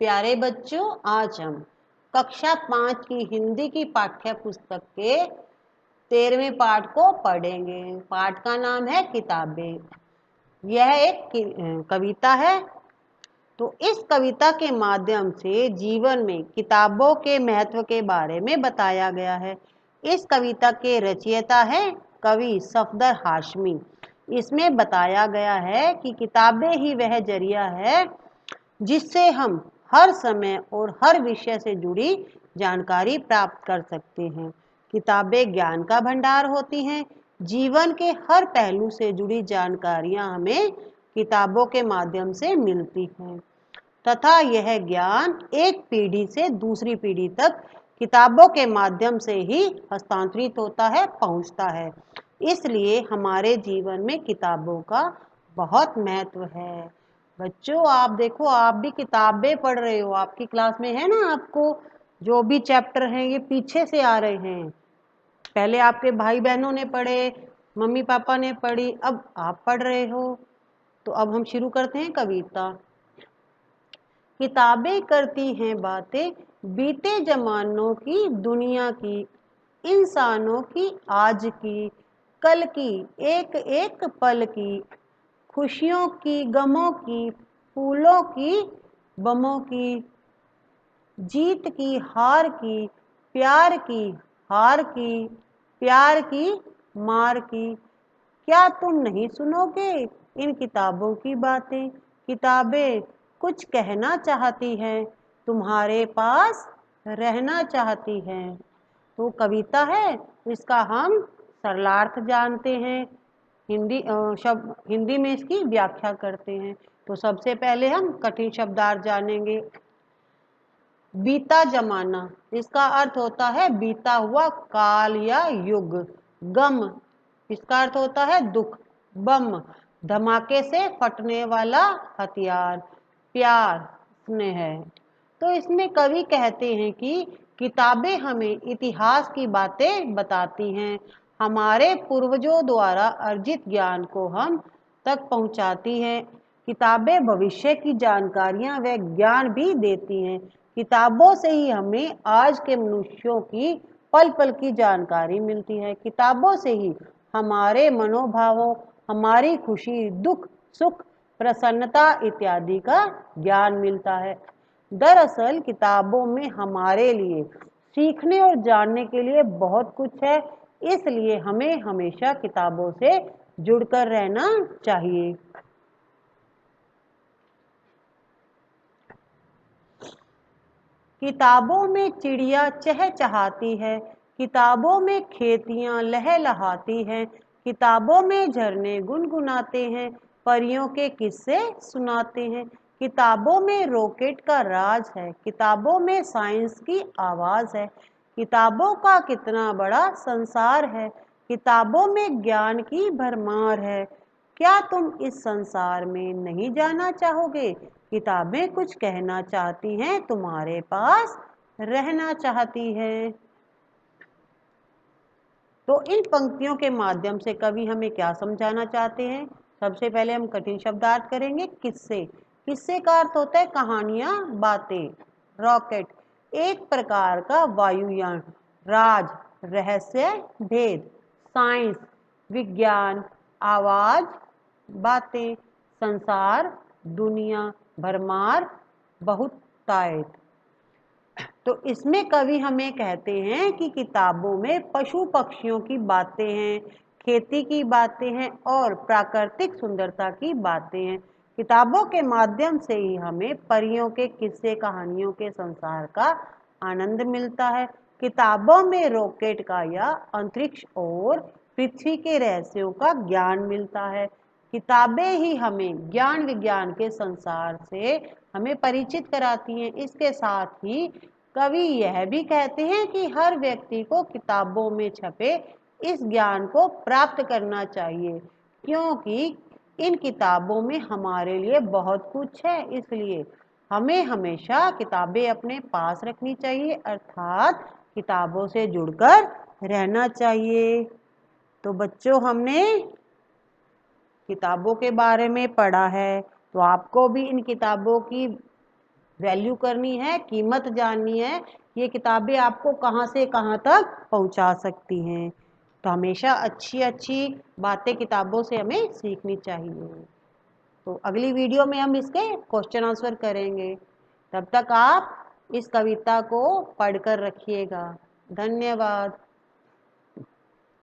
प्यारे बच्चों, आज हम कक्षा 5 की हिंदी की पाठ्य पुस्तक के 13वें पाठ को पढ़ेंगे। पाठ का नाम है किताबें। यह एक कविता है। तो इस कविता के माध्यम से जीवन में किताबों के महत्व के बारे में बताया गया है। इस कविता के रचयिता है कवि सफदर हाशमी। इसमें बताया गया है कि किताबें ही वह जरिया है जिससे हम हर समय और हर विषय से जुड़ी जानकारी प्राप्त कर सकते हैं। किताबें ज्ञान का भंडार होती हैं। जीवन के हर पहलू से जुड़ी जानकारियां हमें किताबों के माध्यम से मिलती हैं तथा यह ज्ञान एक पीढ़ी से दूसरी पीढ़ी तक किताबों के माध्यम से ही हस्तांतरित होता है, पहुंचता है। इसलिए हमारे जीवन में किताबों का बहुत महत्व है। बच्चों, आप देखो, आप भी किताबें पढ़ रहे हो। आपकी क्लास में है ना, आपको जो भी चैप्टर हैं ये पीछे से आ रहे हैं। पहले आपके भाई बहनों ने पढ़े, मम्मी पापा ने पढ़ी, अब आप पढ़ रहे हो। तो अब हम शुरू करते हैं कविता। किताबें करती हैं बातें बीते जमानों की, दुनिया की, इंसानों की, आज की, कल की, एक एक पल की, खुशियों की, गमों की, फूलों की, बमों की, जीत की, हार की, प्यार की, हार की, प्यार की, मार की। क्या तुम नहीं सुनोगे इन किताबों की बातें? किताबें कुछ कहना चाहती हैं, तुम्हारे पास रहना चाहती हैं। तो कविता है, इसका हम सरलार्थ जानते हैं। हिंदी में इसकी व्याख्या करते हैं। तो सबसे पहले हम कठिन शब्दार्थ जानेंगे। बीता जमाना, इसका अर्थ होता है बीता हुआ काल या युग। गम, इसका अर्थ होता है दुख। बम, धमाके से फटने वाला हथियार। प्यार, स्नेह है। तो इसमें कवि कहते हैं कि किताबें हमें इतिहास की बातें बताती हैं, हमारे पूर्वजों द्वारा अर्जित ज्ञान को हम तक पहुंचाती हैं। किताबें भविष्य की जानकारियां व ज्ञान भी देती हैं। किताबों से ही हमें आज के मनुष्यों की पल पल की जानकारी मिलती है। किताबों से ही हमारे मनोभावों, हमारी खुशी, दुख, सुख, प्रसन्नता इत्यादि का ज्ञान मिलता है। दरअसल किताबों में हमारे लिए सीखने और जानने के लिए बहुत कुछ है। इसलिए हमें हमेशा किताबों से जुड़कर रहना चाहिए। किताबों में चिड़िया चहचहाती है, किताबों में खेतियां लहलहाती हैं, किताबों में झरने गुनगुनाते हैं, परियों के किस्से सुनाते हैं। किताबों में रॉकेट का राज है, किताबों में साइंस की आवाज है। किताबों का कितना बड़ा संसार है, किताबों में ज्ञान की भरमार है। क्या तुम इस संसार में नहीं जाना चाहोगे? किताबें कुछ कहना चाहती हैं, तुम्हारे पास रहना चाहती हैं। तो इन पंक्तियों के माध्यम से कवि हमें क्या समझाना चाहते हैं? सबसे पहले हम कठिन शब्दार्थ करेंगे। किस्से, किस्से का अर्थ होता है कहानियां, बातें। रॉकेट, एक प्रकार का वायुयान। राज, रहस्य, भेद। साइंस, विज्ञान, आवाज, बातें। संसार, दुनिया, भरमार, बहुतायत। तो इसमें कवि हमें कहते हैं कि किताबों में पशु पक्षियों की बातें हैं, खेती की बातें हैं और प्राकृतिक सुंदरता की बातें हैं। किताबों के माध्यम से ही हमें परियों के किस्से, कहानियों के संसार का आनंद मिलता है। किताबों में रॉकेट का या अंतरिक्ष और पृथ्वी के रहस्यों का ज्ञान मिलता है। किताबें ही हमें ज्ञान विज्ञान के संसार से हमें परिचित कराती हैं। इसके साथ ही कवि यह भी कहते हैं कि हर व्यक्ति को किताबों में छपे इस ज्ञान को प्राप्त करना चाहिए, क्योंकि इन किताबों में हमारे लिए बहुत कुछ है। इसलिए हमें हमेशा किताबें अपने पास रखनी चाहिए, अर्थात किताबों से जुड़कर रहना चाहिए। तो बच्चों, हमने किताबों के बारे में पढ़ा है, तो आपको भी इन किताबों की वैल्यू करनी है, कीमत जाननी है, ये किताबें आपको कहाँ से कहाँ तक पहुँचा सकती हैं। तो हमेशा अच्छी अच्छी बातें किताबों से हमें सीखनी चाहिए। तो अगली वीडियो में हम इसके क्वेश्चन आंसर करेंगे। तब तक आप इस कविता को पढ़कर रखिएगा। धन्यवाद।